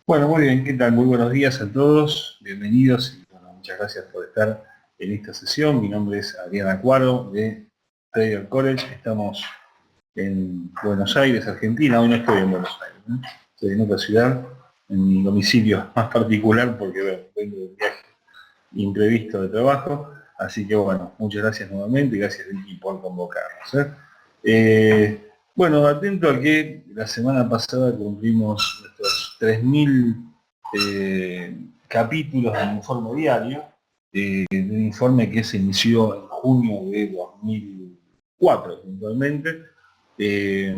Bueno, muy bien, ¿qué tal? Muy buenos días a todos, bienvenidos y bueno, muchas gracias por estar en esta sesión. Mi nombre es Adrián Acuaro de Trader College, estamos en Buenos Aires, Argentina. Hoy no estoy en Buenos Aires, ¿no? Estoy en otra ciudad, en mi domicilio más particular porque bueno, vengo de un viaje imprevisto de trabajo, así que bueno, muchas gracias nuevamente y gracias Ricky por convocarnos. Bueno, atento a que la semana pasada cumplimos nuestros 3.000 capítulos del informe diario, de un informe que se inició en junio de 2004, puntualmente. Eh,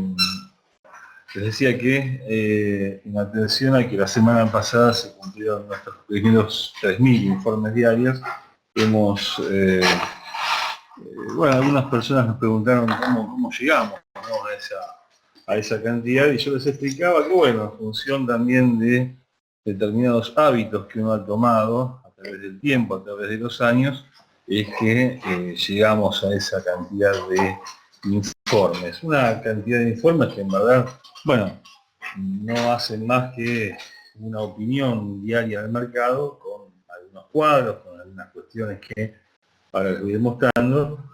Les decía que en atención a que la semana pasada se cumplieron nuestros primeros 3.000 informes diarios, hemos, bueno, algunas personas nos preguntaron cómo llegamos, ¿no?, a esa cantidad, y yo les explicaba que, bueno, en función también de determinados hábitos que uno ha tomado a través del tiempo, a través de los años, es que llegamos a esa cantidad de informes. Una cantidad de informes que en verdad, bueno, no hacen más que una opinión diaria del mercado con algunos cuadros, con algunas cuestiones que ahora les voy demostrando,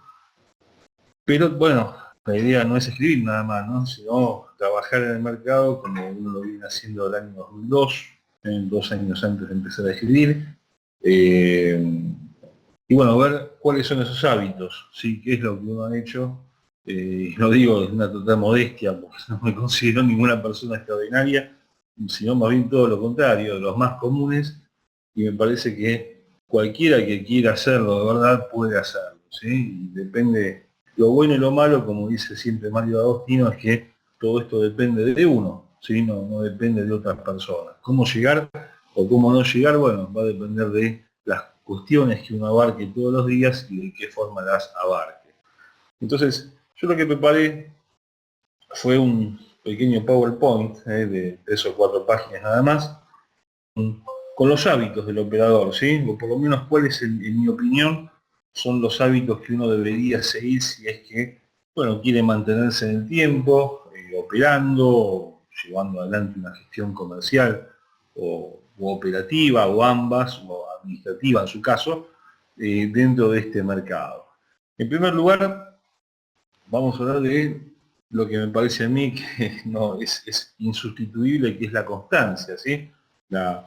pero bueno, la idea no es escribir nada más, ¿no?, sino trabajar en el mercado como uno lo viene haciendo el año 2002, 2 años antes de empezar a escribir, y bueno, ver cuáles son esos hábitos, ¿sí?, qué es lo que uno ha hecho. Lo digo desde una total modestia, porque no me considero ninguna persona extraordinaria, sino más bien todo lo contrario, de los más comunes, y me parece que cualquiera que quiera hacerlo de verdad puede hacerlo, ¿sí? Y depende, lo bueno y lo malo, como dice siempre Mario Agostino, es que todo esto depende de uno, ¿sí? No depende de otras personas. ¿Cómo llegar o cómo no llegar? Bueno, va a depender de las cuestiones que uno abarque todos los días y de qué forma las abarque. Entonces, yo lo que preparé fue un pequeño PowerPoint de 3 o 4 páginas nada más, con los hábitos del operador, ¿sí? O por lo menos cuáles, en mi opinión, son los hábitos que uno debería seguir si es que, bueno, quiere mantenerse en el tiempo, operando, llevando adelante una gestión comercial o operativa, o ambas, o administrativa en su caso, dentro de este mercado. En primer lugar, vamos a hablar de lo que me parece a mí que no es insustituible, que es la constancia, ¿sí? La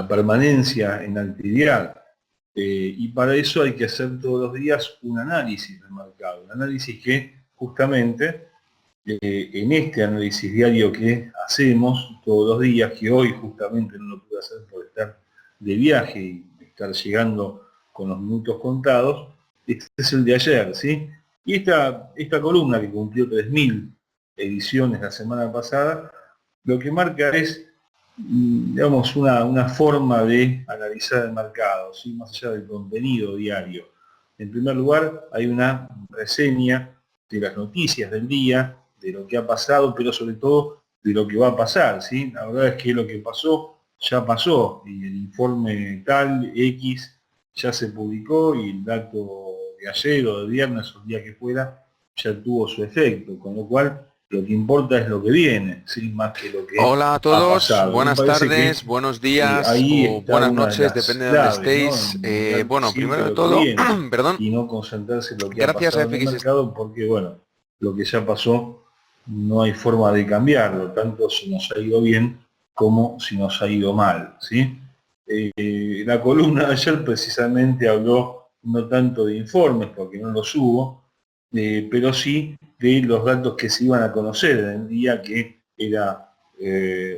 permanencia en la actividad. Y para eso hay que hacer todos los días un análisis del mercado, un análisis que justamente en este análisis diario que hacemos todos los días, que hoy justamente no lo pude hacer por estar de viaje y estar llegando con los minutos contados, este es el de ayer, ¿sí? Y esta columna que cumplió 3.000 ediciones la semana pasada, lo que marca es, digamos, una forma de analizar el mercado, ¿sí?, más allá del contenido diario. En primer lugar, hay una reseña de las noticias del día, de lo que ha pasado, pero sobre todo de lo que va a pasar, ¿sí? La verdad es que lo que pasó, ya pasó, y el informe tal, X, ya se publicó, y el dato de ayer o de viernes o el día que fuera, ya tuvo su efecto, con lo cual lo que importa es lo que viene, ¿sí?, más que lo que Hola a ha todos, pasado. Me buenas parece tardes, que buenos días ahí o está buenas una de noches, las depende de dónde claves, ¿no?, estéis. en mirar Bueno, siempre primero de lo que todo, viene perdón, y no concentrarse en lo que ha gracias a pasado en el FX. mercado, porque bueno, lo que ya pasó no hay forma de cambiarlo, tanto si nos ha ido bien como si nos ha ido mal, ¿sí? La columna de ayer precisamente habló no tanto de informes, porque no los hubo, pero sí de los datos que se iban a conocer en el día, que era,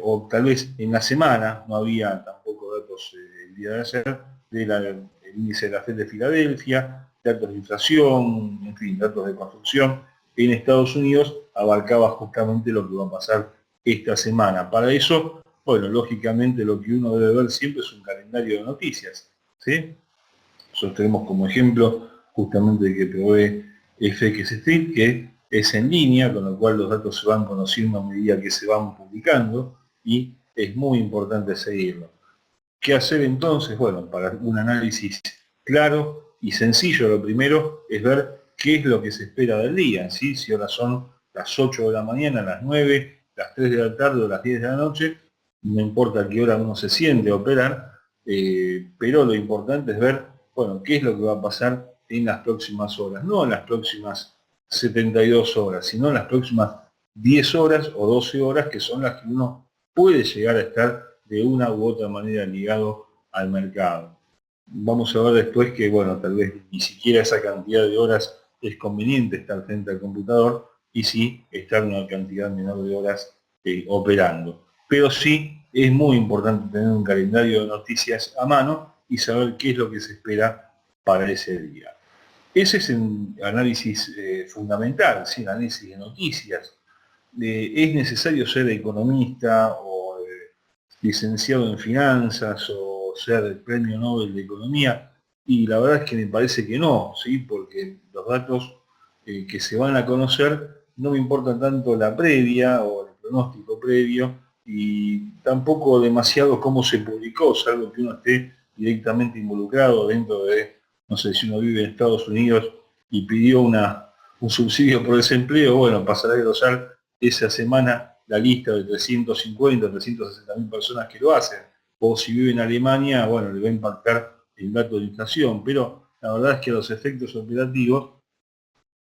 o tal vez en la semana, no había tampoco datos el día de ayer, del índice de la FED de Filadelfia, datos de inflación, en fin, datos de construcción en Estados Unidos, abarcaba justamente lo que va a pasar esta semana. Para eso, bueno, lógicamente lo que uno debe ver siempre es un calendario de noticias, ¿sí? Nosotros tenemos como ejemplo justamente el que provee FX Street, que es en línea, con lo cual los datos se van conociendo a medida que se van publicando, y es muy importante seguirlo. ¿Qué hacer entonces? Bueno, para un análisis claro y sencillo, lo primero es ver qué es lo que se espera del día, ¿sí? Si ahora son las 8 de la mañana, las 9, las 3 de la tarde o las 10 de la noche, no importa a qué hora uno se siente a operar, pero lo importante es ver, bueno, qué es lo que va a pasar en las próximas horas, no en las próximas 72 horas, sino en las próximas 10 horas o 12 horas, que son las que uno puede llegar a estar de una u otra manera ligado al mercado. Vamos a ver después que, bueno, tal vez ni siquiera esa cantidad de horas es conveniente estar frente al computador y sí estar una cantidad menor de horas operando. Pero sí es muy importante tener un calendario de noticias a mano y saber qué es lo que se espera para ese día. Ese es un análisis fundamental, ¿sí? El análisis de noticias. ¿Es necesario ser economista o licenciado en finanzas o ser el premio Nobel de Economía? Y la verdad es que me parece que no, ¿sí? Porque los datos que se van a conocer no me importa tanto la previa o el pronóstico previo y tampoco demasiado cómo se publicó, salvo que uno esté directamente involucrado dentro de, no sé, si uno vive en Estados Unidos y pidió un subsidio por desempleo, bueno, pasará a glosar esa semana la lista de 350, 360 mil personas que lo hacen. O si vive en Alemania, bueno, le va a impactar el dato de inflación. Pero la verdad es que los efectos operativos,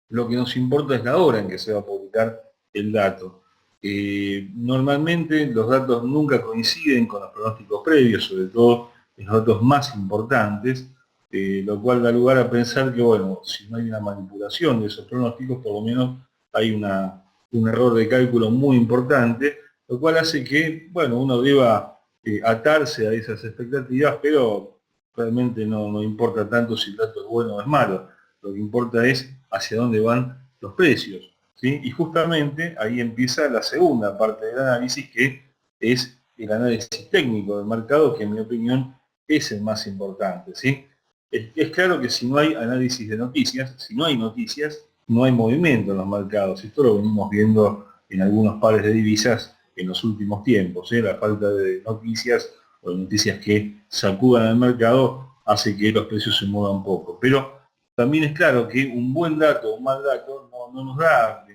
lo que nos importa es la hora en que se va a publicar el dato. Normalmente los datos nunca coinciden con los pronósticos previos, sobre todo en los datos más importantes, lo cual da lugar a pensar que, bueno, si no hay una manipulación de esos pronósticos, por lo menos hay un error de cálculo muy importante, lo cual hace que, bueno, uno deba atarse a esas expectativas, pero realmente no importa tanto si el dato es bueno o es malo. Lo que importa es hacia dónde van los precios, ¿sí? Y justamente ahí empieza la segunda parte del análisis, que es el análisis técnico del mercado, que en mi opinión es el más importante, ¿sí? Es claro que si no hay análisis de noticias, si no hay noticias, no hay movimiento en los mercados. Esto lo venimos viendo en algunos pares de divisas en los últimos tiempos, ¿sí? La falta de noticias o de noticias que sacudan al mercado hace que los precios se muevan poco. Pero también es claro que un buen dato o un mal dato no nos da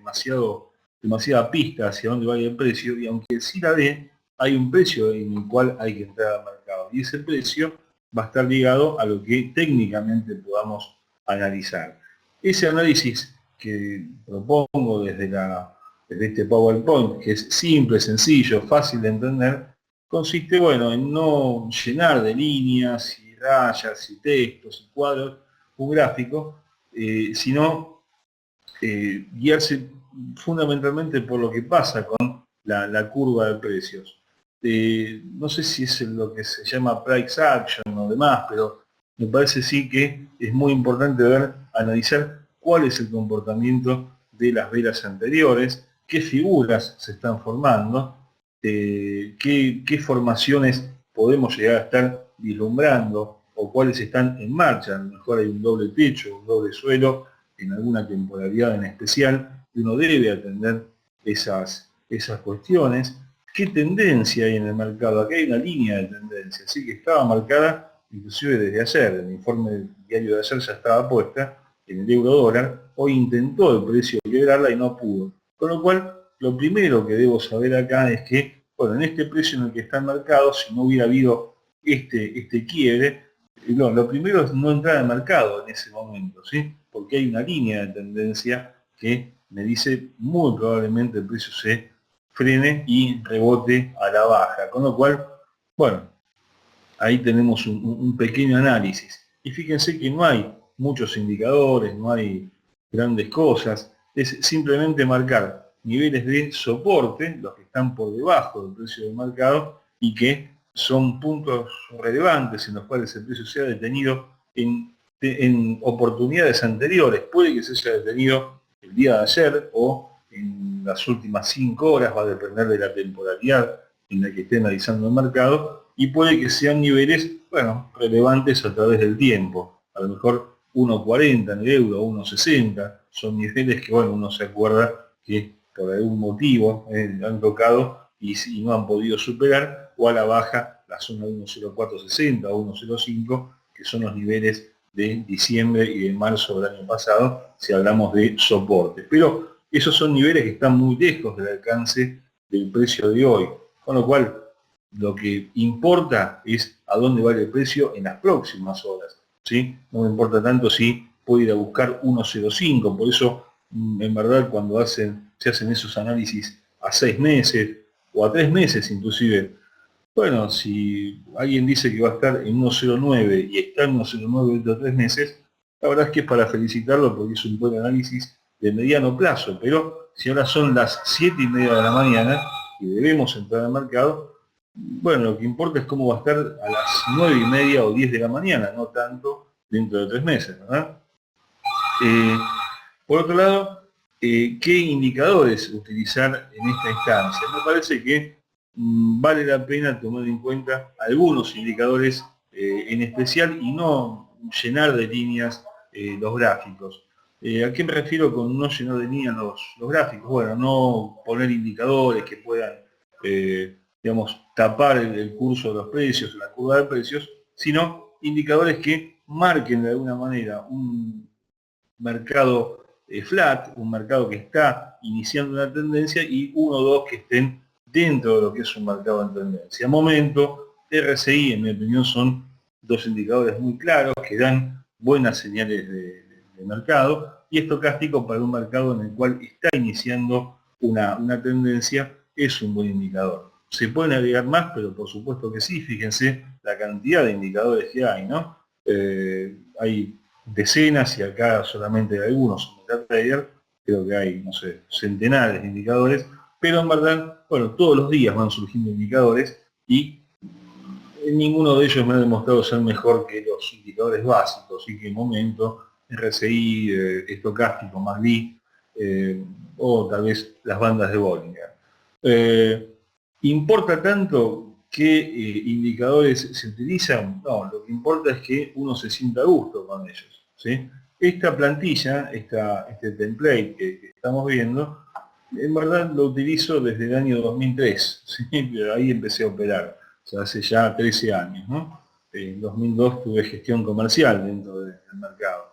demasiada pista hacia dónde va a ir el precio, y aunque sí la dé, hay un precio en el cual hay que entrar al mercado. Y ese precio va a estar ligado a lo que técnicamente podamos analizar. Ese análisis que propongo desde este PowerPoint, que es simple, sencillo, fácil de entender, consiste, bueno, en no llenar de líneas y rayas y textos y cuadros un gráfico, sino guiarse fundamentalmente por lo que pasa con la curva de precios. No sé si es lo que se llama price action o demás, pero me parece sí que es muy importante analizar cuál es el comportamiento de las velas anteriores, qué figuras se están formando, qué formaciones podemos llegar a estar vislumbrando o cuáles están en marcha. A lo mejor hay un doble techo, un doble suelo en alguna temporalidad en especial, y uno debe atender esas cuestiones. ¿Qué tendencia hay en el mercado? Acá hay una línea de tendencia, así que estaba marcada inclusive desde ayer. El informe diario de ayer ya estaba puesta en el euro dólar. Hoy intentó el precio quebrarla y no pudo. Con lo cual, lo primero que debo saber acá es que, bueno, en este precio en el que está el mercado, si no hubiera habido este quiebre, lo primero es no entrar al mercado en ese momento, ¿sí? Porque hay una línea de tendencia que me dice muy probablemente el precio se frene y rebote a la baja. Con lo cual, bueno, ahí tenemos un pequeño análisis. Y fíjense que no hay muchos indicadores, no hay grandes cosas, es simplemente marcar niveles de soporte, los que están por debajo del precio del mercado, y que son puntos relevantes en los cuales el precio se ha detenido en oportunidades anteriores. Puede que se haya detenido el día de ayer o en las últimas 5 horas, va a depender de la temporalidad en la que esté analizando el mercado, y puede que sean niveles, bueno, relevantes a través del tiempo. A lo mejor 1.40 en el euro, 1.60, son niveles que, bueno, uno se acuerda que por algún motivo han tocado y no han podido superar, o a la baja la zona de 1.0460 o 1.05, que son los niveles de diciembre y de marzo del año pasado, si hablamos de soporte. Pero esos son niveles que están muy lejos del alcance del precio de hoy, con lo cual Lo que importa es a dónde va el precio en las próximas horas, ¿sí? No me importa tanto si puedo ir a buscar 1.05, por eso, en verdad, cuando se hacen esos análisis a 6 meses o a 3 meses inclusive, bueno, si alguien dice que va a estar en 1.09 y está en 1.09 dentro de 3 meses, la verdad es que es para felicitarlo porque es un buen análisis de mediano plazo, pero si ahora son las 7:30 de la mañana y debemos entrar al mercado, bueno, lo que importa es cómo va a estar a las 9:30 o 10 de la mañana, no tanto dentro de 3 meses, ¿verdad? Eh, por otro lado, ¿qué indicadores utilizar en esta instancia? Me parece que vale la pena tomar en cuenta algunos indicadores en especial y no llenar de líneas los gráficos. ¿A qué me refiero con no llenar de líneas los gráficos? Bueno, no poner indicadores que puedan, digamos, tapar el curso de los precios, la curva de precios, sino indicadores que marquen de alguna manera un mercado flat, un mercado que está iniciando una tendencia, y uno o dos que estén dentro de lo que es un mercado en tendencia. Momento, RSI, en mi opinión, son dos indicadores muy claros que dan buenas señales de mercado, y estocástico para un mercado en el cual está iniciando una tendencia es un buen indicador. Se pueden agregar más, pero por supuesto que sí, fíjense la cantidad de indicadores que hay, ¿no? Hay decenas y acá solamente hay algunos en MetaTrader, creo que hay, no sé, centenares de indicadores, pero en verdad, bueno, todos los días van surgiendo indicadores y ninguno de ellos me ha demostrado ser mejor que los indicadores básicos, y que momento, RSI, estocástico, MACD, o tal vez las bandas de Bollinger. ¿Importa tanto qué indicadores se utilizan? No, lo que importa es que uno se sienta a gusto con ellos, ¿sí? Esta plantilla, este template que estamos viendo, en verdad lo utilizo desde el año 2003, ¿sí? Ahí empecé a operar, o sea, hace ya 13 años, ¿no? En 2002 tuve gestión comercial dentro del mercado.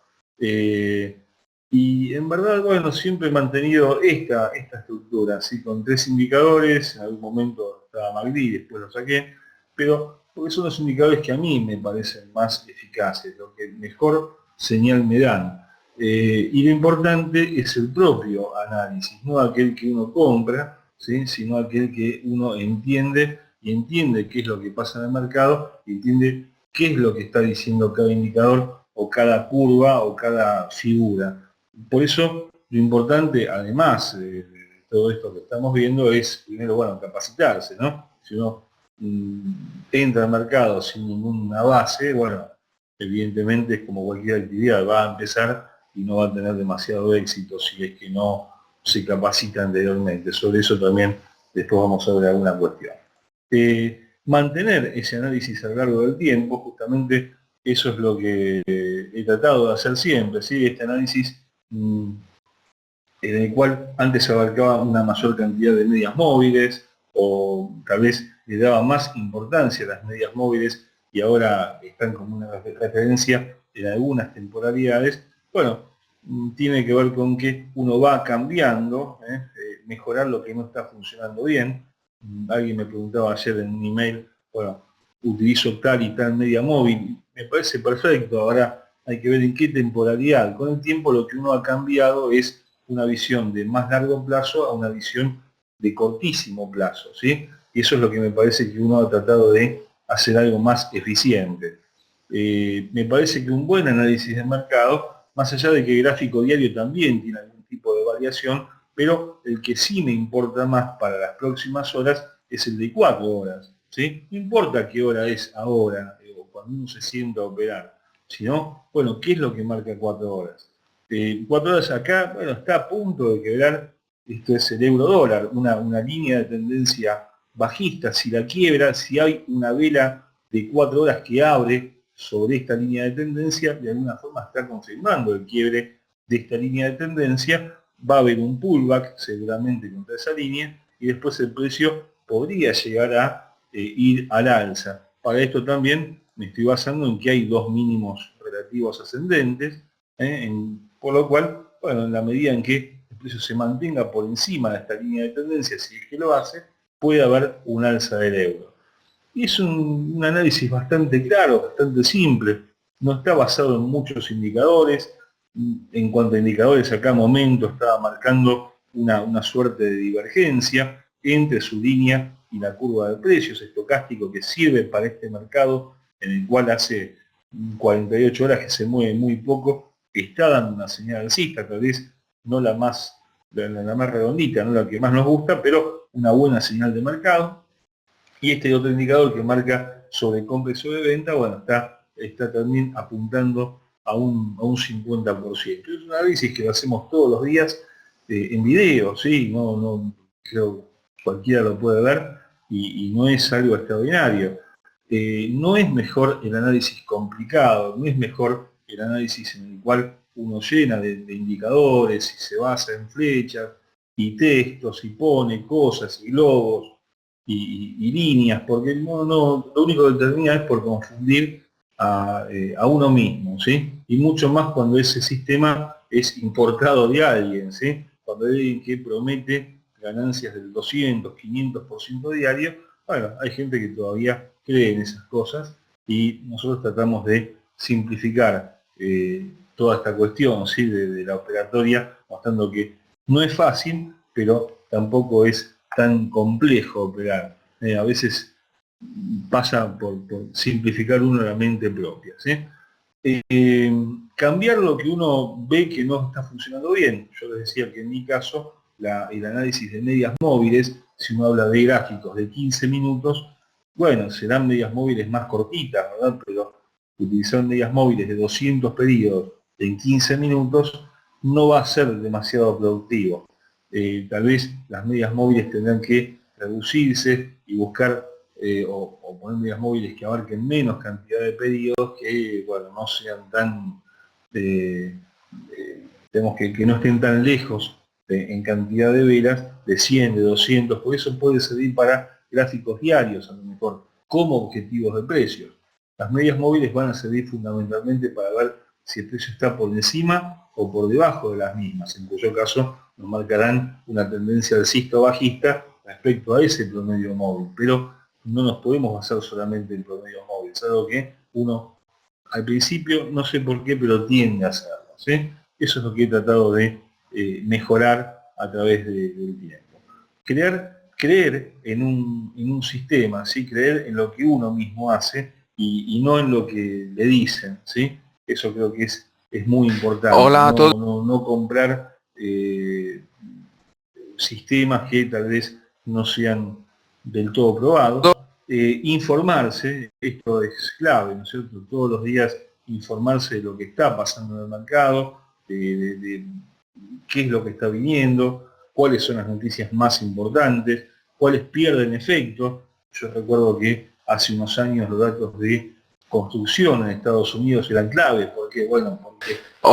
Y en verdad, bueno, siempre he mantenido esta estructura, ¿sí? Con 3 indicadores, en algún momento estaba MACD, después lo saqué, pero porque son los indicadores que a mí me parecen más eficaces, lo que mejor señal me dan. Y lo importante es el propio análisis, no aquel que uno compra, ¿sí? Sino aquel que uno entiende, y entiende qué es lo que pasa en el mercado, y entiende qué es lo que está diciendo cada indicador o cada curva o cada figura. Por eso lo importante, además de todo esto que estamos viendo, es primero, bueno, capacitarse, ¿no? Si uno entra al mercado sin ninguna base, bueno, evidentemente es como cualquier actividad, va a empezar y no va a tener demasiado éxito si es que no se capacita anteriormente. Sobre eso también después vamos a ver alguna cuestión. Mantener ese análisis a lo largo del tiempo, justamente eso es lo que he tratado de hacer siempre, ¿sí? Este análisis en el cual antes se abarcaba una mayor cantidad de medias móviles, o tal vez le daba más importancia a las medias móviles y ahora están como una referencia en algunas temporalidades. Bueno, tiene que ver con que uno va cambiando, mejorar lo que no está funcionando bien. Alguien me preguntaba ayer en un email, bueno, utilizo tal y tal media móvil, me parece perfecto, ahora hay que ver en qué temporalidad. Con el tiempo lo que uno ha cambiado es una visión de más largo plazo a una visión de cortísimo plazo, ¿sí? Y eso es lo que me parece que uno ha tratado de hacer algo más eficiente. Me parece que un buen análisis de mercado, más allá de que el gráfico diario también tiene algún tipo de variación, pero el que sí me importa más para las próximas horas es el de 4 horas, ¿sí? No importa qué hora es ahora, o cuando uno se sienta a operar, sino, bueno, ¿qué es lo que marca 4 horas? 4 horas acá, bueno, está a punto de quebrar, esto es el euro dólar, una línea de tendencia bajista. Si la quiebra, si hay una vela de 4 horas que abre sobre esta línea de tendencia, de alguna forma está confirmando el quiebre de esta línea de tendencia, va a haber un pullback seguramente contra esa línea, y después el precio podría llegar a ir al alza. Para esto también me estoy basando en que hay dos mínimos relativos ascendentes, por lo cual, bueno, en la medida en que el precio se mantenga por encima de esta línea de tendencia, si es que lo hace, puede haber un alza del euro. Y es un análisis bastante claro, bastante simple, no está basado en muchos indicadores. En cuanto a indicadores, acá Momento estaba marcando una suerte de divergencia entre su línea y la curva de precios estocástico que sirve para este mercado, en el cual hace 48 horas que se mueve muy poco, está dando una señal alcista, tal vez no la más redondita, no la que más nos gusta, pero una buena señal de mercado. Y este otro indicador que marca sobre compra y sobre venta, bueno, está también apuntando a un 50%. Es un análisis que lo hacemos todos los días en video, ¿sí? Creo cualquiera lo puede ver y no es algo extraordinario. No es mejor el análisis complicado, no es mejor el análisis en el cual uno llena de indicadores y se basa en flechas y textos y pone cosas y globos y líneas, porque lo único que termina es por confundir a uno mismo, ¿sí? Y mucho más cuando ese sistema es importado de alguien, ¿sí? Cuando hay alguien que promete ganancias del 200, 500% diario, bueno, hay gente que todavía cree en esas cosas y nosotros tratamos de simplificar toda esta cuestión, ¿sí? de la operatoria, mostrando que no es fácil, pero tampoco es tan complejo operar. A veces pasa por simplificar uno la mente propia, ¿sí? Cambiar lo que uno ve que no está funcionando bien. Yo les decía que en mi caso, el análisis de medias móviles, si uno habla de gráficos de 15 minutos, bueno, serán medias móviles más cortitas, ¿verdad? Pero utilizar medias móviles de 200 periodos en 15 minutos no va a ser demasiado productivo. Tal vez las medias móviles tendrán que reducirse y buscar o poner medias móviles que abarquen menos cantidad de periodos, que bueno, no sean tan, digamos que no estén tan lejos en cantidad de velas, de 100, de 200, por eso puede servir para gráficos diarios a lo mejor, como objetivos de precios. Las medias móviles van a servir fundamentalmente para ver si el precio está por encima o por debajo de las mismas, en cuyo caso nos marcarán una tendencia alcista o bajista respecto a ese promedio móvil, pero no nos podemos basar solamente en promedio móvil, es algo que uno al principio, no sé por qué, pero tiende a hacerlo, ¿sí? Eso es lo que he tratado de mejorar a través del tiempo. Creer en un sistema, ¿sí? Creer en lo que uno mismo hace y no en lo que le dicen, ¿sí? Eso creo que es muy importante, Hola a todos. no comprar sistemas que tal vez no sean del todo probados. Informarse, esto es clave, ¿no es cierto? Todos los días informarse de lo que está pasando en el mercado, de qué es lo que está viniendo, cuáles son las noticias más importantes, cuáles pierden efecto. Yo recuerdo que hace unos años los datos de construcción en Estados Unidos eran claves, porque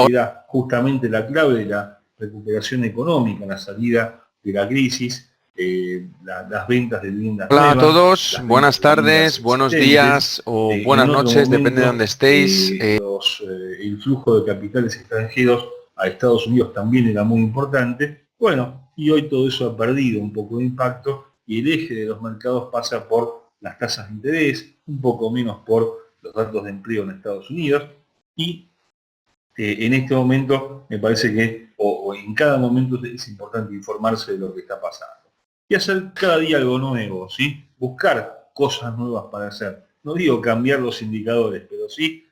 era justamente la clave de la recuperación económica, la salida de la crisis, las ventas de viviendas Hola a nuevas, todos, las ventas buenas de viviendas tardes, buenos existentes. días o En buenas otro noches, depende de momento, donde estéis. el flujo de capitales extranjeros a Estados Unidos también era muy importante. Bueno, y hoy todo eso ha perdido un poco de impacto y el eje de los mercados pasa por las tasas de interés, un poco menos por los datos de empleo en Estados Unidos y en este momento me parece que, o en cada momento es importante informarse de lo que está pasando. Y hacer cada día algo nuevo, ¿sí? Buscar cosas nuevas para hacer. No digo cambiar los indicadores, pero sí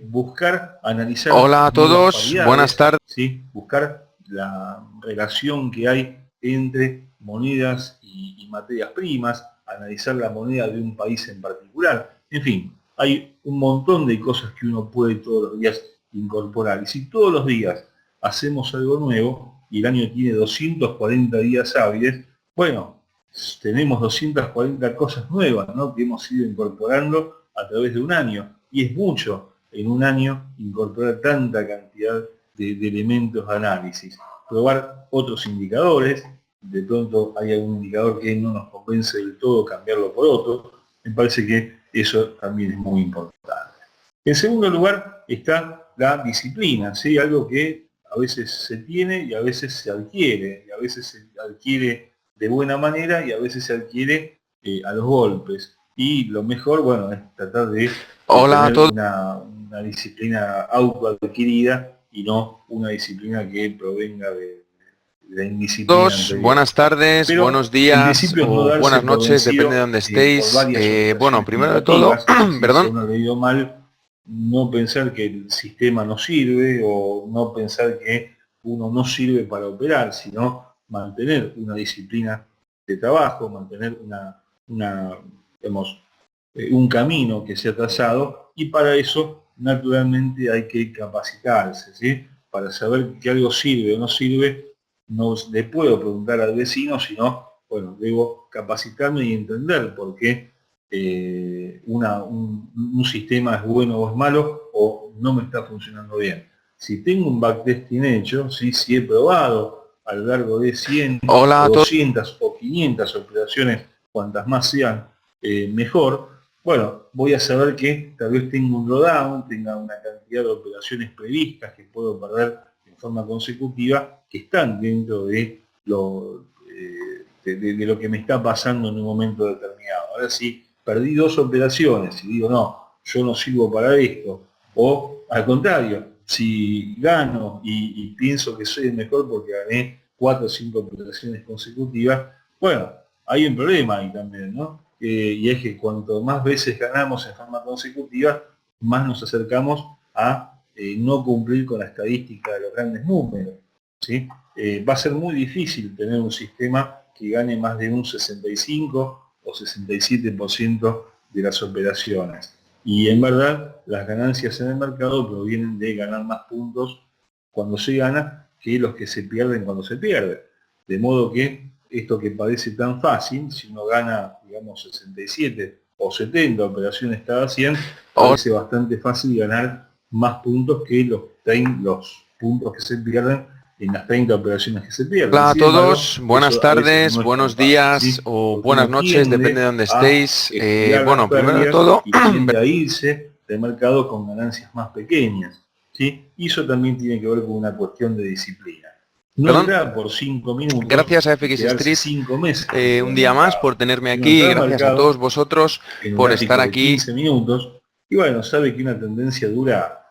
buscar, analizar Hola a nuevas todos, buenas paridades, tardes. ¿sí? Buscar la relación que hay entre monedas y materias primas, analizar la moneda de un país en particular. En fin, hay un montón de cosas que uno puede todos los días incorporar. Y si todos los días hacemos algo nuevo y el año tiene 240 días hábiles, bueno, tenemos 240 cosas nuevas, ¿no? Que hemos ido incorporando a través de un año. Y es mucho en un año incorporar tanta cantidad de elementos de análisis. Probar otros indicadores, de pronto hay algún indicador que no nos convence del todo, cambiarlo por otro. Me parece que eso también es muy importante. En segundo lugar está la disciplina, ¿sí? Algo que a veces se tiene y a veces se adquiere, y a veces se adquiere de buena manera y a veces se adquiere a los golpes. y lo mejor, bueno, es tratar de Hola a tener todos. una disciplina autoadquirida y no una disciplina que provenga de la indisciplina anterior. Buenas tardes, Pero buenos en días principio no o darse buenas por noches, depende de vencido donde por estéis. varias Bueno, operaciones primero de todo, tentativas, si a perdón. uno le dio mal, no pensar que el sistema no sirve o no pensar que uno no sirve para operar, sino mantener una disciplina de trabajo, mantener digamos, un camino que sea trazado, y para eso naturalmente hay que capacitarse, ¿sí? Para saber que algo sirve o no sirve, no le puedo preguntar al vecino, sino, bueno, debo capacitarme y entender por qué un sistema es bueno o es malo o no me está funcionando bien. Si tengo un backtesting hecho, ¿sí? Si he probado a lo largo de 100 Hola o a todos. 200 o 500 operaciones, cuantas más sean, mejor, bueno, voy a saber que tal vez tengo un drawdown, tenga una cantidad de operaciones previstas que puedo perder en forma consecutiva, que están dentro de de lo que me está pasando en un momento determinado. Ahora sí, perdí 2 operaciones y digo, no, yo no sirvo para esto. O al contrario, si gano y pienso que soy el mejor porque gané 4 o 5 operaciones consecutivas, bueno, hay un problema ahí también, ¿no? Y es que cuanto más veces ganamos en forma consecutiva, más nos acercamos a no cumplir con la estadística de los grandes números, ¿sí? Va a ser muy difícil tener un sistema que gane más de un 65 o 67% de las operaciones. Y en verdad, las ganancias en el mercado provienen de ganar más puntos cuando se gana que los que se pierden cuando se pierde. De modo que esto que parece tan fácil, si uno gana, digamos, 67 o 70 operaciones cada 100, parece bastante fácil ganar más puntos que los puntos que se pierden en las 30 operaciones que se pierden. Hola a Sin embargo, todos, buenas eso a veces tardes, no es tan buenos fácil, días ¿sí? o Porque buenas uno noches, depende de tiende donde a estéis. estudiar las Bueno, primero de pérdidas todo, y tiende a irse del mercado con ganancias más pequeñas, ¿sí? Y eso también tiene que ver con una cuestión de disciplina. No perdón, entrar por 5 minutos gracias a y FX quedarse Street 5 meses dentro un del día más mercado, por tenerme sino aquí, entrar al gracias a todos mercado vosotros en un por estar gráfico de aquí. 15 minutos y bueno, sabe que una tendencia dura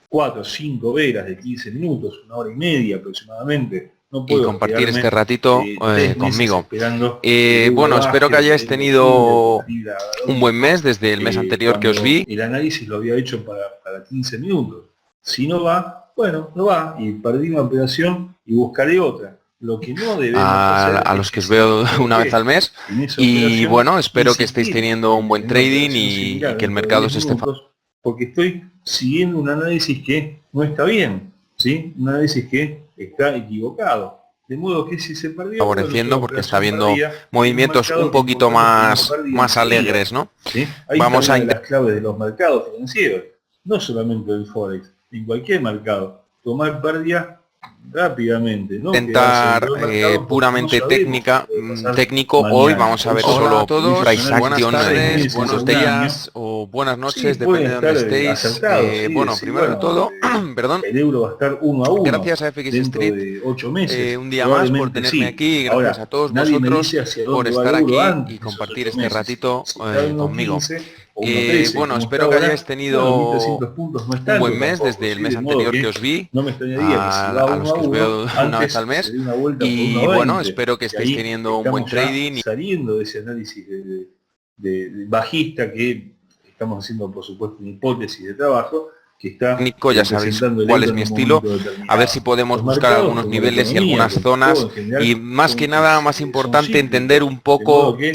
4 o 5 velas de 15 minutos, una hora y media aproximadamente. No Y puedo compartir este quedarme ratito 3 meses conmigo. esperando que el euro Bueno, espero baje que o que hayáis venga el fin o que la tenido libra haga lo un buen mismo, mes desde el mes anterior que os cuando vi. el análisis lo había hecho para 15 minutos. Si no va, bueno, no va y perdí una operación y buscaré otra. Lo que no debemos hacer A es los que que os si me veo una vez al equivoqué mes. en esa Y operación, bueno, espero que estéis insistir teniendo un buen en una trading operación y similar que el dentro de mercado 10 se esté... minutos porque estoy siguiendo un análisis que no está bien, ¿sí? Un análisis que está equivocado. De modo que si se perdió, bueno, es una favoreciendo porque está operación habiendo perdida en un movimientos un mercado que es poquito importante que no más, pérdida más enseguida, alegres, ¿no? ¿sí? Ahí está Vamos una a de las claves de los mercados financieros, no solamente del Forex, en cualquier mercado. Tomar pérdida rápidamente, no quedarse intentar dentro del mercado porque no puramente sabemos qué técnica, puede pasar técnico. Hoy mañana. vamos a Por ver eso, solo en esos price análisis action de 6 meses o buenos un año, días o buenas sí, noches, pueden depende de donde estar estéis. acertados, ¿sí? Bueno, Decir, primero de bueno, todo, perdón, el euro va a estar 1 a 1 gracias a FX dentro Street de 8 meses. un día más por Probablemente tenerme sí. aquí, gracias a Ahora, todos nadie me vosotros dice hacia por dónde va el estar euro aquí antes y de esos compartir 8 este meses. ratito Si está en conmigo. 1,15 o 1,13 Bueno, como está espero que hayáis ahora, bueno, tenido 1.300 puntos no es un buen tanto mes tampoco, desde el ¿sí? mes De modo anterior que que os vi, no me extrañaría que si va a uno los a que os uno veo una vez al antes se mes. dé una vuelta por Y bueno, 1,20 espero que y estéis ahí teniendo un buen estamos ya trading. saliendo de ese análisis de bajista que estamos haciendo, por supuesto, una hipótesis de trabajo que está Técnico, ya sabéis representando el cuál euro es en mi un estilo, momento a ver si determinado. podemos Los buscar mercados, algunos como la niveles y economía, algunas como todo zonas en y general, más que nada, más son importante, entender cíclicos, un de modo poco que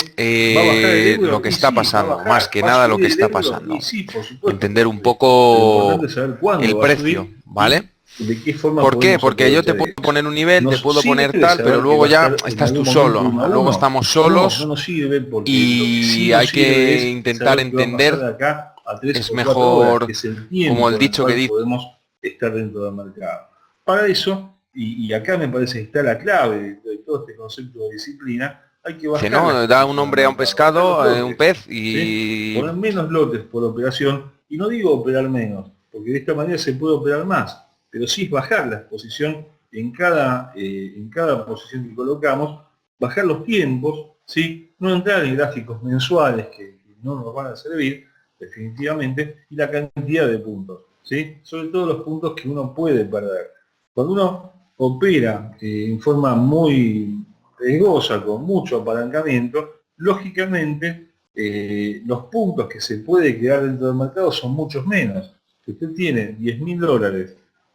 va a bajar el lo euro que y está sí, va a pasando, más bajar, que va a nada lo que subir el está euro y pasando, sí, por supuesto que va entender a un subir. Lo importante poco es saber cuándo el va a precio, subir y ¿vale? de qué forma ¿Por qué? podemos Porque yo te aprovechar puedo eso. poner un nivel, te ¿Nos puedo poner sirve tal, pero saber que va luego a ya estar en estás tú algún momento solo, 1 a luego 1? estamos No, no solos nos sirve porque lo que sí y nos hay sirve que es intentar saber qué va a pasar entender, de acá a 3 es o 4 horas, que mejor, es el como el tiempo en el dicho que cual dice, podemos estar dentro del mercado. Para eso, y acá me parece que está la clave de todo este concepto de disciplina, hay que bajar la ¿no? Da un exposición al nombre a un mercado, bajar los pescado, un lotes, pez ¿sí? y Poner menos lotes por operación, y no digo operar menos, porque de esta manera se puede operar más, pero sí es bajar la exposición en cada posición que colocamos, bajar los tiempos, ¿sí? No entrar en gráficos mensuales que no nos van a servir, definitivamente, y la cantidad de puntos, ¿sí? Sobre todo los puntos que uno puede perder. Cuando uno opera en forma muy riesgosa, con mucho apalancamiento, lógicamente los puntos que se puede quedar dentro del mercado son muchos menos. Si usted tiene $10.000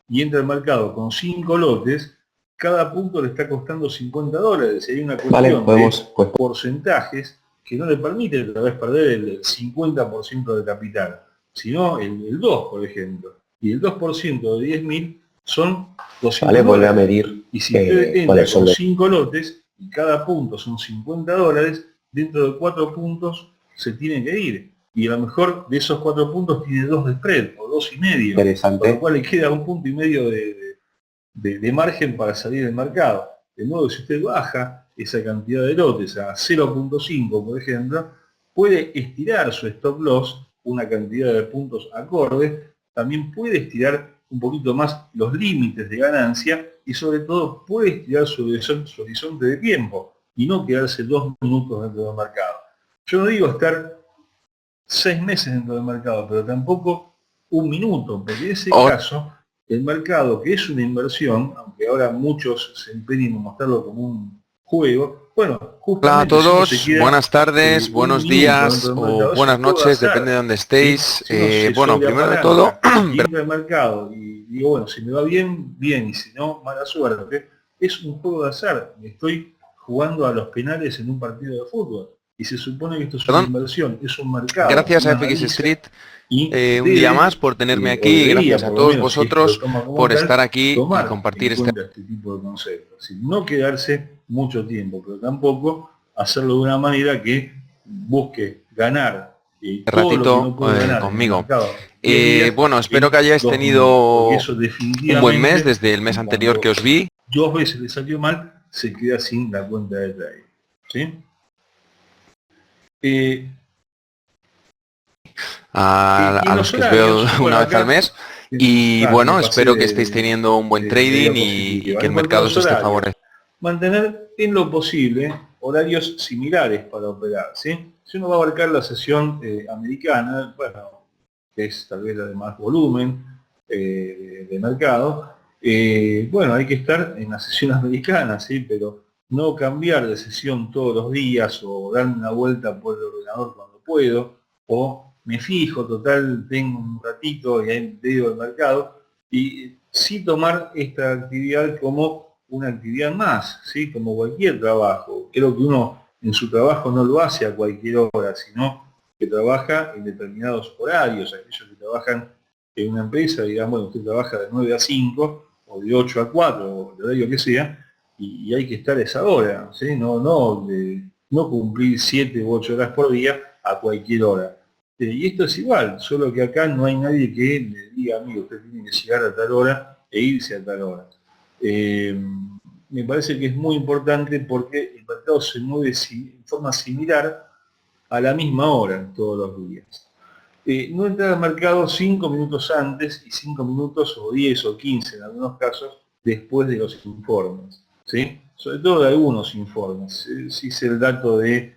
y entra al mercado con 5 lotes, cada punto le está costando $50. Y hay una cuestión de porcentajes que no le permite otra vez perder el 50% de capital, sino el 2, por ejemplo. Y el 2% de 10.000 son $200. Volver a medir. Y si usted entra con 5 lotes y cada punto son $50, dentro de 4 puntos se tienen que ir. Y a lo mejor de esos 4 puntos tiene 2 de spread o 2,5. Interesante. Con lo cual le queda 1,5 puntos de margen para salir del mercado. De modo, si usted baja esa cantidad de lotes a 0,5, por ejemplo, puede estirar su stop loss una cantidad de puntos acorde, también puede estirar un poquito más los límites de ganancia y sobre todo puede estirar su horizonte de tiempo y no quedarse 2 minutos dentro del mercado. Yo no digo estar 6 meses dentro del mercado, pero tampoco 1 minuto, porque en ese caso el mercado, que es una inversión, aunque ahora muchos se empeñen en mostrarlo como un juego, bueno, justamente... Hola a todos, buenas tardes, buenos días o buenas noches, depende de donde estéis. Bueno, primero de todo... Y entra al mercado y digo, bueno, si me va bien, bien, y si no, mala suerte. Es un juego de azar, me estoy jugando a los penales en un partido de fútbol. Y se supone que esto es una inversión, es un mercado. Gracias a FX Street. Un día más por tenerme aquí y gracias a todos vosotros por estar aquí y compartir este tipo de conceptos. Así, no quedarse mucho tiempo, pero tampoco hacerlo de una manera que busque ganar ratito conmigo. Bueno, espero que hayáis tenido un buen mes desde el mes anterior que os vi. 2 veces le salió mal, se queda sin la cuenta de trade. ¿Sí? A los que os veo una vez al mes y bueno, espero que estéis teniendo un buen trading y que el mercado os esté favoreciendo. Mantener en lo posible horarios similares para operar, ¿sí? Si uno va a abarcar la sesión americana, bueno, que es tal vez la de más volumen de mercado, bueno, hay que estar en la sesión americana, ¿sí? Pero no cambiar de sesión todos los días o darme una vuelta por el ordenador cuando puedo, o me fijo, total, tengo un ratito y ahí veo el mercado, y sí tomar esta actividad como una actividad más, ¿sí? Como cualquier trabajo. Creo que uno en su trabajo no lo hace a cualquier hora, sino que trabaja en determinados horarios. Aquellos que trabajan en una empresa, digamos, bueno, usted trabaja de 9 a 5, o de 8 a 4, o el horario que sea, y hay que estar a esa hora, ¿sí? No cumplir 7 u 8 horas por día a cualquier hora. Y esto es igual, solo que acá no hay nadie que le diga, amigo, usted tiene que llegar a tal hora e irse a tal hora. Me parece que es muy importante porque el mercado se mueve en forma similar a la misma hora todos los días. No entrar al mercado 5 minutos antes y 5 minutos o 10 o 15 en algunos casos después de los informes, ¿sí? Sobre todo de algunos informes. Si es el dato de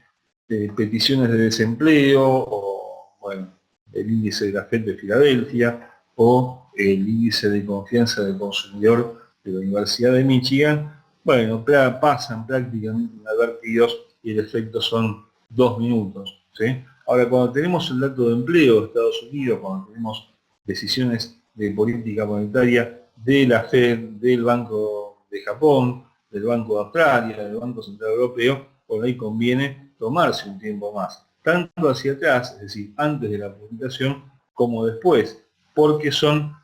peticiones de desempleo o, bueno, el índice de la FED de Filadelfia o el índice de confianza del consumidor de la Universidad de Michigan, bueno, pasan prácticamente inadvertidos y el efecto son 2 minutos, ¿sí? Ahora, cuando tenemos el dato de empleo de Estados Unidos, cuando tenemos decisiones de política monetaria de la FED, del Banco de Japón, del Banco de Australia, del Banco Central Europeo, por ahí conviene tomarse un tiempo más, tanto hacia atrás, es decir, antes de la publicación, como después, porque son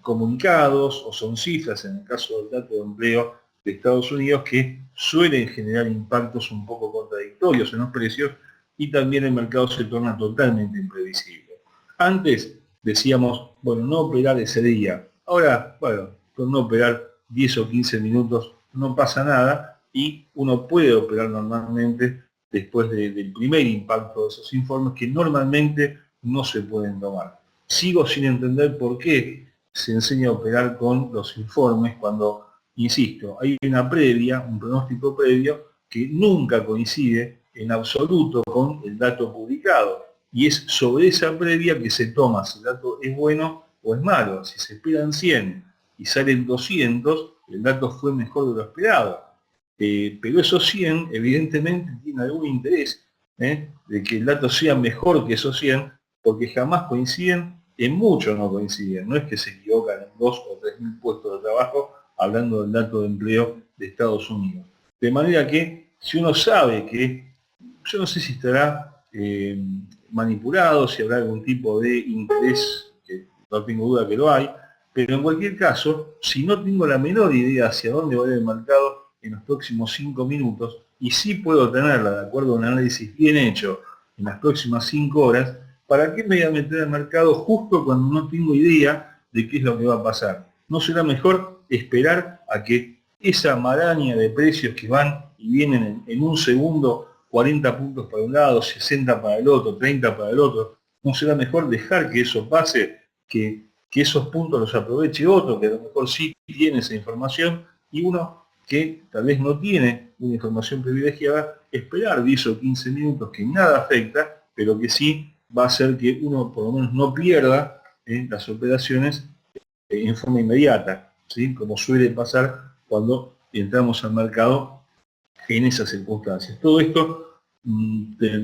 comunicados o son cifras, en el caso del dato de empleo de Estados Unidos, que suelen generar impactos un poco contradictorios en los precios y también el mercado se torna totalmente imprevisible. Antes decíamos, bueno, no operar ese día. Ahora, bueno, con no operar 10 o 15 minutos no pasa nada y uno puede operar normalmente después del primer impacto de esos informes que normalmente no se pueden tomar. Sigo sin entender por qué se enseña a operar con los informes cuando insisto, hay una previa, un pronóstico previo que nunca coincide en absoluto con el dato publicado. Y es sobre esa previa que se toma si el dato es bueno o es malo. Si se esperan 100 y salen 200, el dato fue mejor de lo esperado. Pero esos 100 evidentemente tienen algún interés de que el dato sea mejor que esos 100, porque jamás coinciden, en muchos no coinciden. No es que se equivocan en 2 o 3 mil puestos de trabajo hablando del dato de empleo de Estados Unidos. De manera que si uno sabe que, yo no sé si estará manipulado, si habrá algún tipo de interés, que no tengo duda que lo hay, pero en cualquier caso, si no tengo la menor idea hacia dónde va a ir el mercado en los próximos 5 minutos, y sí puedo tenerla de acuerdo a un análisis bien hecho en las próximas 5 horas, ¿para qué me voy a meter al mercado justo cuando no tengo idea de qué es lo que va a pasar? ¿No será mejor esperar a que esa maraña de precios que van y vienen en un segundo, 40 puntos para un lado, 60 para el otro, 30 para el otro, no será mejor dejar que eso pase, que esos puntos los aproveche otro, que a lo mejor sí tiene esa información, y uno que tal vez no tiene una información privilegiada, esperar 10 o 15 minutos que nada afecta, pero que sí va a hacer que uno por lo menos no pierda las operaciones en forma inmediata, ¿sí? Como suele pasar cuando entramos al mercado en esas circunstancias. Todo esto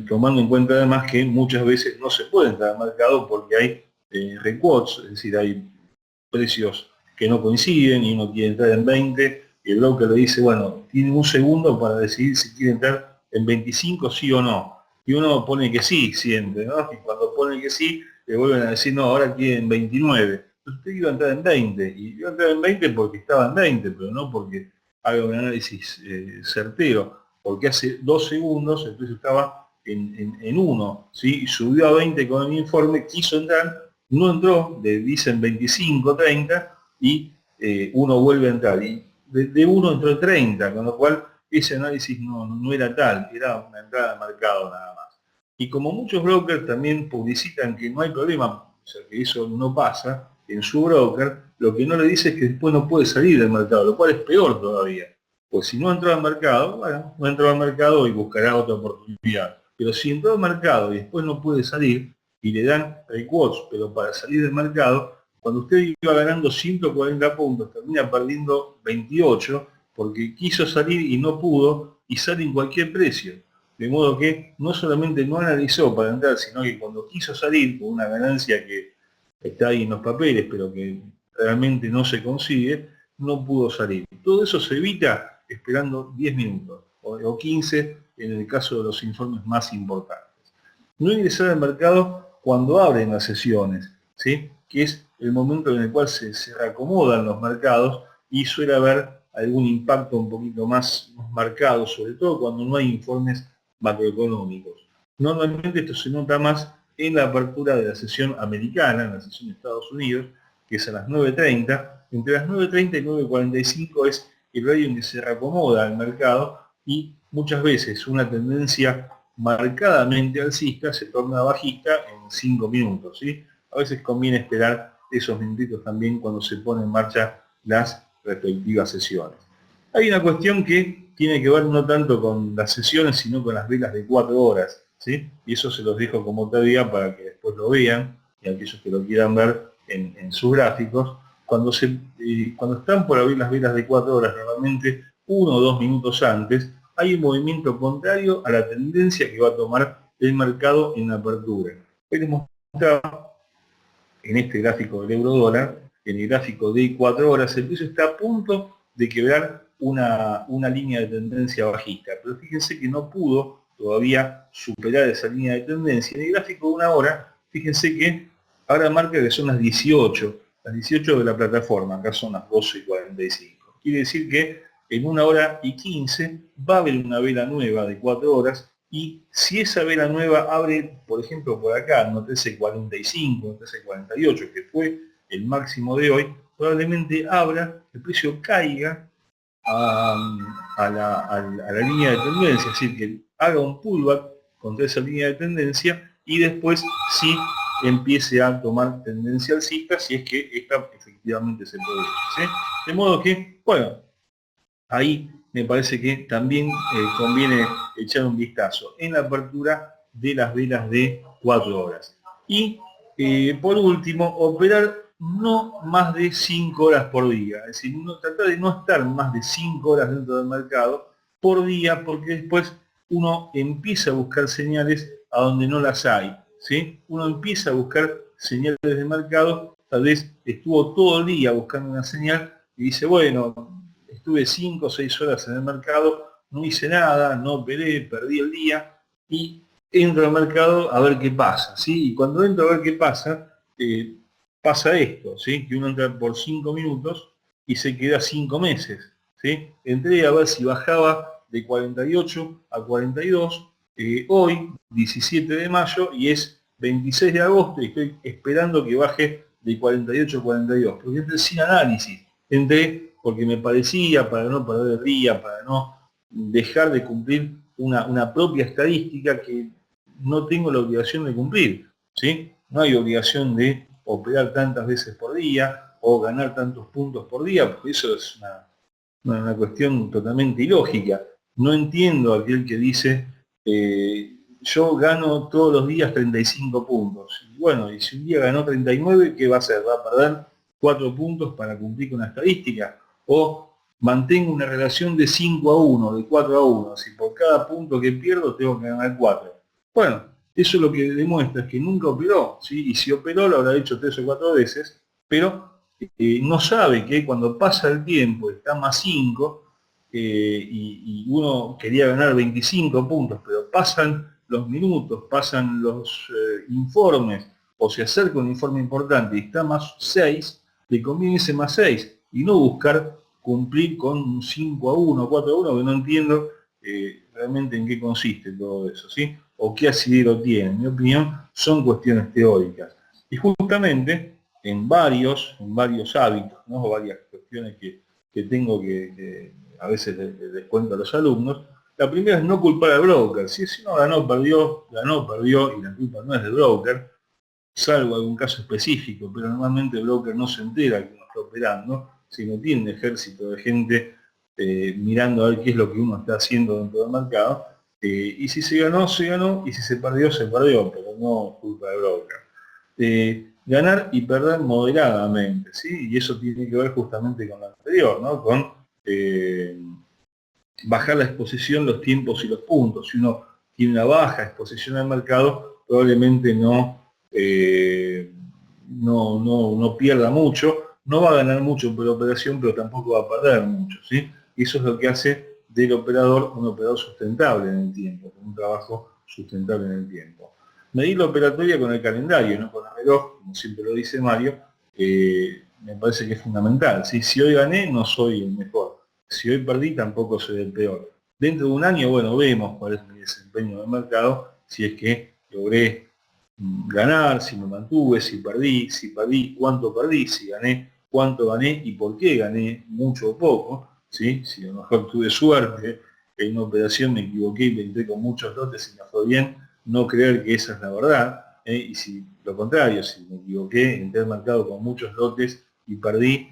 tomando en cuenta además que muchas veces no se puede entrar al mercado porque hay requotes, es decir, hay precios que no coinciden y uno quiere entrar en 20, y el broker le dice, bueno, tiene un segundo para decidir si quiere entrar en 25, sí o no. Y uno pone que sí, siempre, ¿no? Y cuando pone que sí, le vuelven a decir, no, ahora quieren 29. Entonces usted iba a entrar en 20, y iba a entrar en 20 porque estaba en 20, pero no porque haga un análisis certero, porque hace 2 segundos el precio estaba en 1, ¿sí? Y subió a 20 con el informe, quiso entrar, no entró, le dicen 25, 30, y uno vuelve a entrar. Y de 1 entró 30, con lo cual ese análisis no era tal, era una entrada de mercado nada más. Y como muchos brokers también publicitan que no hay problema, o sea, que eso no pasa en su broker, lo que no le dice es que después no puede salir del mercado, lo cual es peor todavía. Pues si no entró al mercado, bueno, no entró al mercado y buscará otra oportunidad. Pero si entró al mercado y después no puede salir, y le dan requotes, pero para salir del mercado, cuando usted iba ganando 140 puntos, termina perdiendo 28, porque quiso salir y no pudo, y sale en cualquier precio. De modo que no solamente no analizó para entrar, sino que cuando quiso salir con una ganancia que está ahí en los papeles, pero que realmente no se consigue, no pudo salir. Todo eso se evita esperando 10 minutos o 15 en el caso de los informes más importantes. No ingresar al mercado cuando abren las sesiones, ¿sí? Que es el momento en el cual se reacomodan los mercados y suele haber algún impacto un poquito más marcado, sobre todo cuando no hay informes macroeconómicos. Normalmente esto se nota más en la apertura de la sesión americana, en la sesión de Estados Unidos, que es a las 9:30. Entre las 9:30 y 9:45 es el horario en que se reacomoda el mercado y muchas veces una tendencia marcadamente alcista se torna bajista en 5 minutos, ¿sí? A veces conviene esperar esos minutitos también cuando se ponen en marcha las respectivas sesiones. Hay una cuestión que tiene que ver no tanto con las sesiones, sino con las velas de 4 horas, ¿sí? Y eso se los dejo como tarea para que después lo vean, y aquellos que lo quieran ver en sus gráficos. Cuando están por abrir las velas de 4 horas, normalmente 1 o 2 minutos antes, hay un movimiento contrario a la tendencia que va a tomar el mercado en la apertura. Hoy les mostraba en este gráfico del euro dólar, en el gráfico de 4 horas, el precio está a punto de quebrar una línea de tendencia bajista, pero fíjense que no pudo todavía superar esa línea de tendencia. En el gráfico de 1 hora, fíjense que ahora marca que son las 18 de la plataforma, acá son las 12:45. Quiere decir que en 1 hora y 15 va a haber una vela nueva de 4 horas, y si esa vela nueva abre, por ejemplo, por acá, no 13:45, 13:48, que fue el máximo de hoy, probablemente abra, el precio caiga a la línea de tendencia, es decir, que haga un pullback contra esa línea de tendencia y después sí empiece a tomar tendencia alcista si es que esta efectivamente se produce, ¿sí? De modo que, bueno, ahí me parece que también conviene echar un vistazo en la apertura de las velas de 4 horas. Y por último, operar no más de 5 horas por día, es decir, tratar de no estar más de 5 horas dentro del mercado por día, porque después uno empieza a buscar señales a donde no las hay, ¿sí? Uno empieza a buscar señales de mercado, tal vez estuvo todo el día buscando una señal y dice, bueno, estuve 5 o 6 horas en el mercado, no hice nada, no operé, perdí el día y entro al mercado a ver qué pasa, ¿sí? Y cuando entro a ver qué pasa, pasa esto, ¿sí? Que uno entra por 5 minutos y se queda 5 meses, ¿sí? Entré a ver si bajaba de 48 a 42, hoy, 17 de mayo, y es 26 de agosto, y estoy esperando que baje de 48 a 42, porque entré sin análisis, entré porque me parecía, para no perder el día, para no dejar de cumplir una propia estadística que no tengo la obligación de cumplir, ¿sí? No hay obligación de operar tantas veces por día o ganar tantos puntos por día, porque eso es una cuestión totalmente ilógica. No entiendo a aquel que dice, yo gano todos los días 35 puntos. Y bueno, y si un día ganó 39, ¿qué va a hacer? ¿Va a perder 4 puntos para cumplir con la estadística? ¿O mantengo una relación de 5 a 1, de 4 a 1? Si por cada punto que pierdo tengo que ganar 4. Bueno, eso lo que demuestra es que nunca operó, ¿sí? Y si operó lo habrá hecho 3 o 4 veces, pero no sabe que cuando pasa el tiempo está más 5 y uno quería ganar 25 puntos, pero pasan los minutos, pasan los informes, o se acerca un informe importante y está más 6, le conviene ese más 6 y no buscar cumplir con un 5 a 1, 4 a 1, que no entiendo realmente en qué consiste todo eso, ¿sí? O qué asidero tiene. En mi opinión, son cuestiones teóricas. Y justamente en varios hábitos, ¿no? O varias cuestiones que tengo que a veces les cuento a los alumnos. La primera es no culpar al broker. Si uno ganó, perdió, y la culpa no es del broker, salvo algún caso específico, pero normalmente el broker no se entera que uno está operando, sino tiene un ejército de gente mirando a ver qué es lo que uno está haciendo dentro del mercado, y si se ganó, y si se perdió, pero no culpa del broker. Ganar y perder moderadamente, ¿sí? Y eso tiene que ver justamente con lo anterior, ¿no? Con bajar la exposición, los tiempos y los puntos. Si uno tiene una baja exposición al mercado, probablemente no pierda mucho, no va a ganar mucho por la operación, pero tampoco va a perder mucho, ¿sí? Y eso es lo que hace del operador un operador sustentable en el tiempo, con un trabajo sustentable en el tiempo. Medir la operatoria con el calendario, no con el reloj, como siempre lo dice Mario, me parece que es fundamental, ¿sí? Si hoy gané, no soy el mejor. Si hoy perdí, tampoco soy el peor. Dentro de un año, bueno, vemos cuál es mi desempeño en el mercado, si es que logré ganar, si me mantuve, si perdí, cuánto perdí, si gané, cuánto gané y por qué gané, mucho o poco, ¿sí? Si a lo mejor tuve suerte, en una operación me equivoqué y entré con muchos lotes y me fue bien, no creer que esa es la verdad, y si lo contrario, si me equivoqué, entré al mercado con muchos lotes y perdí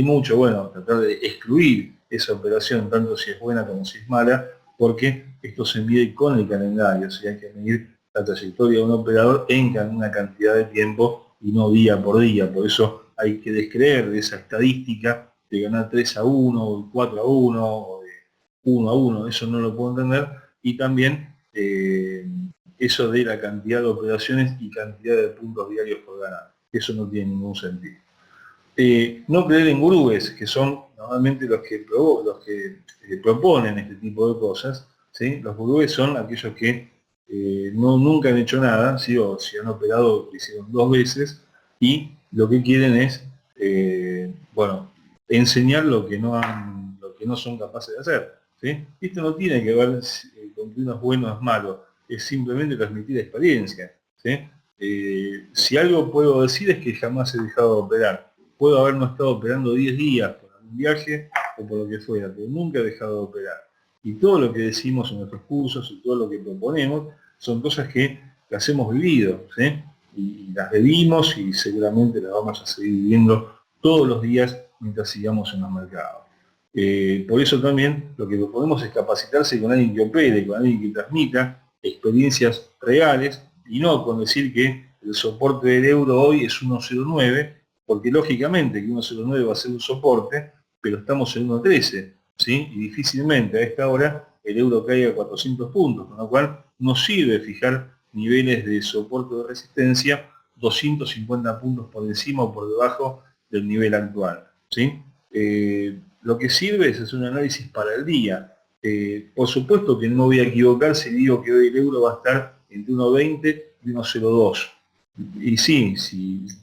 mucho, bueno, tratar de excluir esa operación, tanto si es buena como si es mala, porque esto se mide con el calendario, o sea, hay que medir la trayectoria de un operador en una cantidad de tiempo y no día por día. Por eso hay que descreer de esa estadística de ganar 3 a 1, o 4 a 1, o de 1 a 1, eso no lo puedo entender. Y también eso de la cantidad de operaciones y cantidad de puntos diarios por ganar. Eso no tiene ningún sentido. No creer en gurúes, que son normalmente los que proponen este tipo de cosas, ¿sí? Los gurúes son aquellos que nunca han hecho nada, ¿sí? O si han operado, lo hicieron 2 veces, y lo que quieren es, bueno, enseñar lo que no son capaces de hacer, ¿sí? Esto no tiene que ver con que uno es bueno o es malo, es simplemente transmitir experiencia, ¿sí? Si algo puedo decir es que jamás he dejado de operar. Puedo haber no estado operando 10 días por un viaje o por lo que fuera, pero nunca he dejado de operar. Y todo lo que decimos en nuestros cursos y todo lo que proponemos son cosas que las hemos vivido, ¿sí? Y las vivimos y seguramente las vamos a seguir viviendo todos los días mientras sigamos en los mercados. Por eso también lo que proponemos es capacitarse con alguien que opere, con alguien que transmita experiencias reales, y no con decir que el soporte del euro hoy es 1.09, porque lógicamente que 1.09 va a ser un soporte, pero estamos en 1.13, ¿sí? Y difícilmente a esta hora el euro caiga a 400 puntos, con lo cual no sirve fijar niveles de soporte o de resistencia 250 puntos por encima o por debajo del nivel actual, ¿sí? Lo que sirve es hacer un análisis para el día. Por supuesto que no me voy a equivocar si digo que hoy el euro va a estar entre 1.20 y 1.02. Y sí,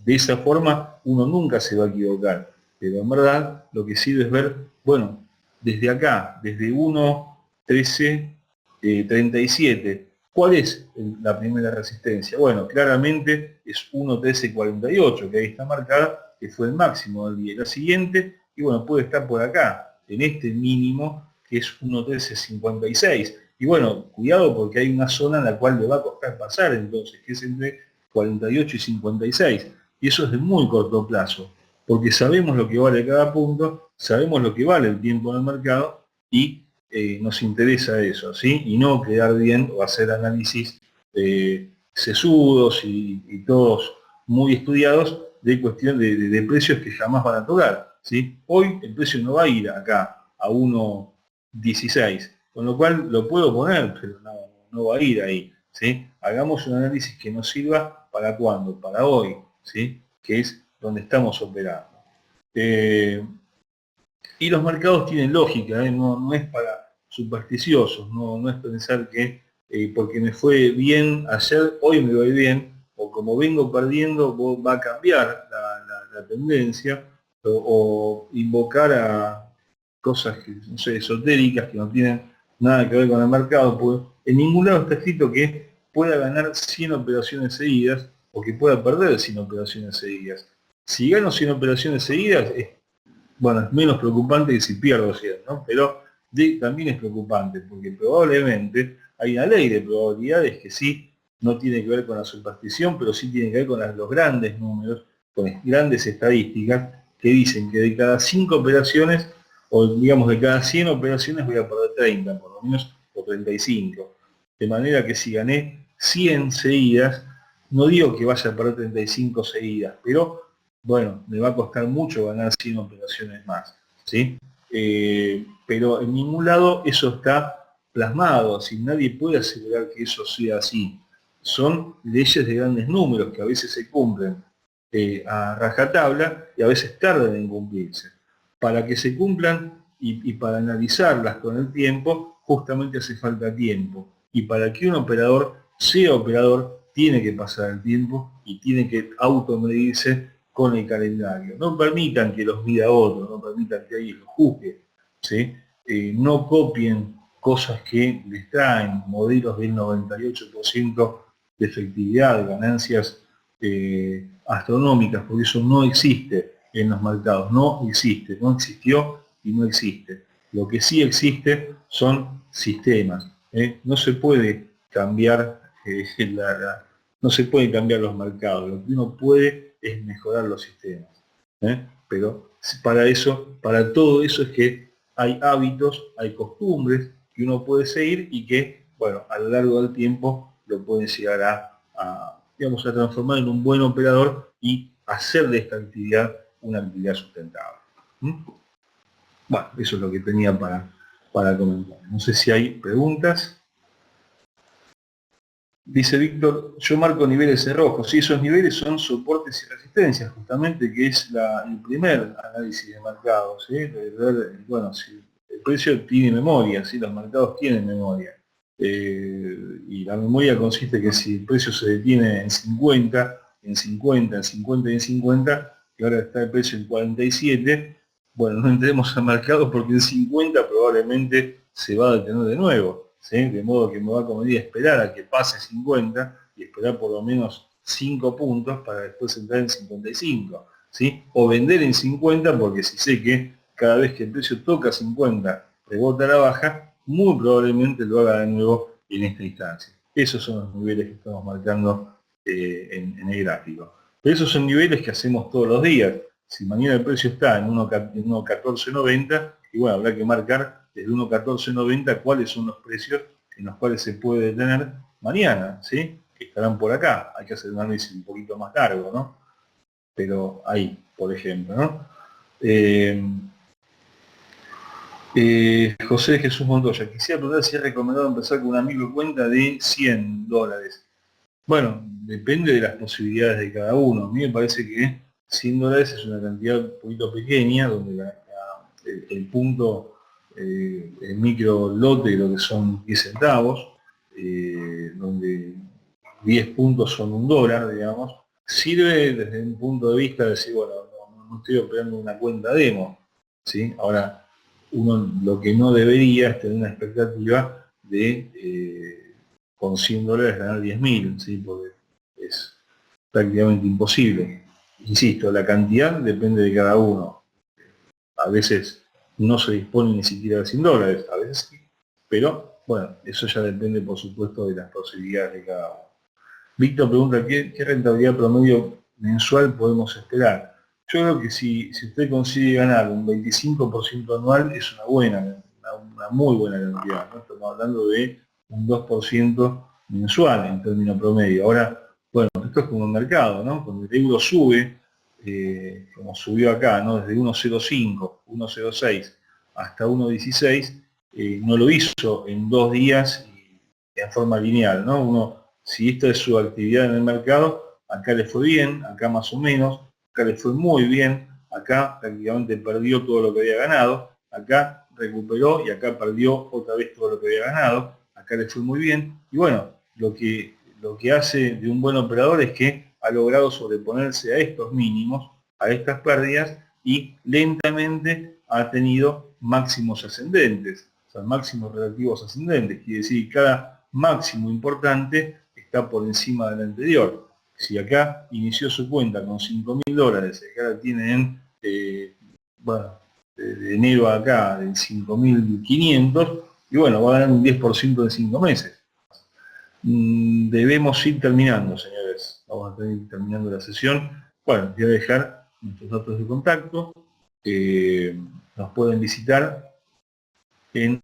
de esa forma uno nunca se va a equivocar. Pero en verdad lo que sirve es ver, bueno, desde acá, desde 1.1337, ¿cuál es la primera resistencia? Bueno, claramente es 1.1348, que ahí está marcada, que fue el máximo del día. La siguiente, y bueno, puede estar por acá, en este mínimo, que es 1.1356. Y bueno, cuidado porque hay una zona en la cual le va a costar pasar entonces, que es entre 48 y 56. Y eso es de muy corto plazo, porque sabemos lo que vale cada punto, sabemos lo que vale el tiempo en el mercado y nos interesa eso, ¿sí? Y no quedar bien o hacer análisis sesudos y todos muy estudiados de cuestión de precios que jamás van a tocar, ¿sí? Hoy el precio no va a ir acá a 1.16, con lo cual lo puedo poner, pero no va a ir ahí, ¿sí? Hagamos un análisis que nos sirva para cuándo, para hoy, ¿sí? Que es donde estamos operando. Y los mercados tienen lógica, no es para supersticiosos, no es pensar que porque me fue bien ayer, hoy me va bien, o como vengo perdiendo, va a cambiar la tendencia, o invocar a cosas que, no sé, esotéricas que no tienen nada que ver con el mercado, pues en ningún lado está escrito que pueda ganar 100 operaciones seguidas o que pueda perder 100 operaciones seguidas. Si gano 100 operaciones seguidas, bueno, es menos preocupante que si pierdo 100, ¿no? Pero también es preocupante, porque probablemente hay una ley de probabilidades que sí no tiene que ver con la superstición, pero sí tiene que ver con los grandes números, con grandes estadísticas, que dicen que de cada 5 operaciones, o digamos de cada 100 operaciones voy a perder 30, por lo menos, o 35. De manera que si gané 100 seguidas, no digo que vaya a perder 35 seguidas, pero bueno, me va a costar mucho ganar 100 operaciones más, ¿sí? Pero en ningún lado eso está plasmado, así nadie puede asegurar que eso sea así. Son leyes de grandes números que a veces se cumplen a rajatabla y a veces tardan en cumplirse. Para que se cumplan y para analizarlas con el tiempo, justamente hace falta tiempo. Y para que un operador sea operador, tiene que pasar el tiempo y tiene que automedirse con el calendario. No permitan que los mida otros, no permitan que alguien los juzgue, ¿sí? No copien cosas que les traen modelos del 98% de efectividad, de ganancias astronómicas, porque eso no existe en los mercados, no existe, no existió y no existe. Lo que sí existe son sistemas. No se puede cambiar no se pueden cambiar los mercados, lo que uno puede es mejorar los sistemas. Pero para todo eso es que hay hábitos, hay costumbres que uno puede seguir y que, bueno, a lo largo del tiempo lo pueden llegar digamos, a transformar en un buen operador y hacer de esta actividad una actividad sustentable. Bueno, eso es lo que tenía para comentar. No sé si hay preguntas. Dice Víctor, yo marco niveles en rojo. Sí, esos niveles son soportes y resistencias, justamente, que es el primer análisis de mercado, ¿sí? De ver, bueno, si el precio tiene memoria, ¿sí? Los mercados tienen memoria. Y la memoria consiste en que si el precio se detiene en 50, en 50, en 50 y en 50, y ahora está el precio en 47, bueno, no entremos al mercado porque en 50 probablemente se va a detener de nuevo. ¿Sí? De modo que me va a convenir esperar a que pase 50 y esperar por lo menos 5 puntos para después entrar en 55, ¿sí? O vender en 50 porque si sé que cada vez que el precio toca 50 rebota a la baja, muy probablemente lo haga de nuevo en esta instancia. Esos son los niveles que estamos marcando en el gráfico. Pero esos son niveles que hacemos todos los días. Si mañana el precio está en 1.1490, Y bueno, habrá que marcar desde 1.1490 cuáles son los precios en los cuales se puede detener mañana, ¿sí? Que estarán por acá. Hay que hacer un análisis un poquito más largo, ¿no? Pero ahí, por ejemplo, ¿no? José Jesús Montoya, quisiera preguntar si es recomendado empezar con una microcuenta de $100. Bueno, depende de las posibilidades de cada uno. A mí me parece que $100 es una cantidad un poquito pequeña, donde el punto, el micro lote, lo que son 10 centavos, donde 10 puntos son $1, digamos, sirve desde un punto de vista de decir, bueno, no estoy operando una cuenta demo, ¿sí? Ahora, uno lo que no debería es tener una expectativa de con $100 ganar 10.000, ¿sí? Porque es prácticamente imposible. Insisto, la cantidad depende de cada uno. A veces no se dispone ni siquiera de $100, a veces sí, pero bueno, eso ya depende por supuesto de las posibilidades de cada uno. Víctor pregunta, ¿qué rentabilidad promedio mensual podemos esperar? Yo creo que si usted consigue ganar un 25% anual es una muy buena cantidad, ¿no? Estamos hablando de un 2% mensual en términos promedio. Ahora, bueno, esto es como el mercado, ¿no? Cuando el euro sube, como subió acá, ¿no? Desde 1.05, 1.06 hasta 1.16, no lo hizo en 2 días y en forma lineal, ¿no? Si esta es su actividad en el mercado, acá le fue bien, acá más o menos, acá le fue muy bien, acá prácticamente perdió todo lo que había ganado, acá recuperó y acá perdió otra vez todo lo que había ganado, acá le fue muy bien, y bueno, lo que hace de un buen operador es que ha logrado sobreponerse a estos mínimos, a estas pérdidas, y lentamente ha tenido máximos ascendentes, o sea, máximos relativos ascendentes, quiere decir cada máximo importante está por encima del anterior. Si acá inició su cuenta con $5.000 y acá la tiene bueno, de enero a acá en 5.500, y bueno, va a ganar un 10% en 5 meses. Debemos ir terminando, señores. Vamos a ir terminando la sesión. Bueno, voy a dejar nuestros datos de contacto. Nos pueden visitar en,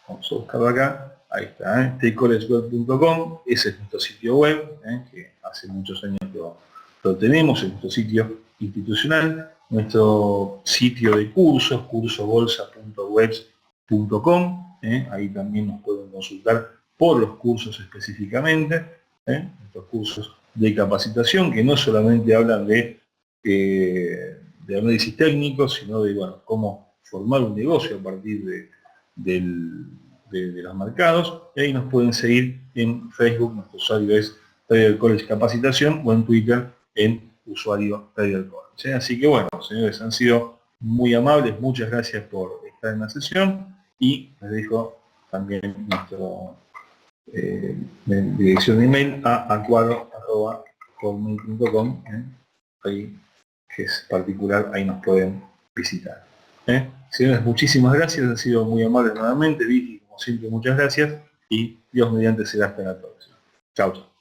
vamos a buscarlo acá, ahí está, tcollegeweb.com, ese es nuestro sitio web, que hace muchos años lo tenemos, es nuestro sitio institucional, nuestro sitio de cursos, cursobolsa.webs.com, ahí también nos pueden consultar por los cursos específicamente, estos cursos de capacitación que no solamente hablan de análisis técnico, sino de bueno, cómo formar un negocio a partir de los mercados, y ahí nos pueden seguir en Facebook, nuestro usuario es Trader College Capacitación, o en Twitter en usuario Trader College. Así que bueno, señores, han sido muy amables, muchas gracias por estar en la sesión, y les dejo también nuestra dirección de email a acuadro@hotmail.com, ahí que es particular, ahí nos pueden visitar. Señores, muchísimas gracias, han sido muy amables nuevamente. Vicky, como siempre, muchas gracias, y Dios mediante será hasta la próxima. Chao, chao.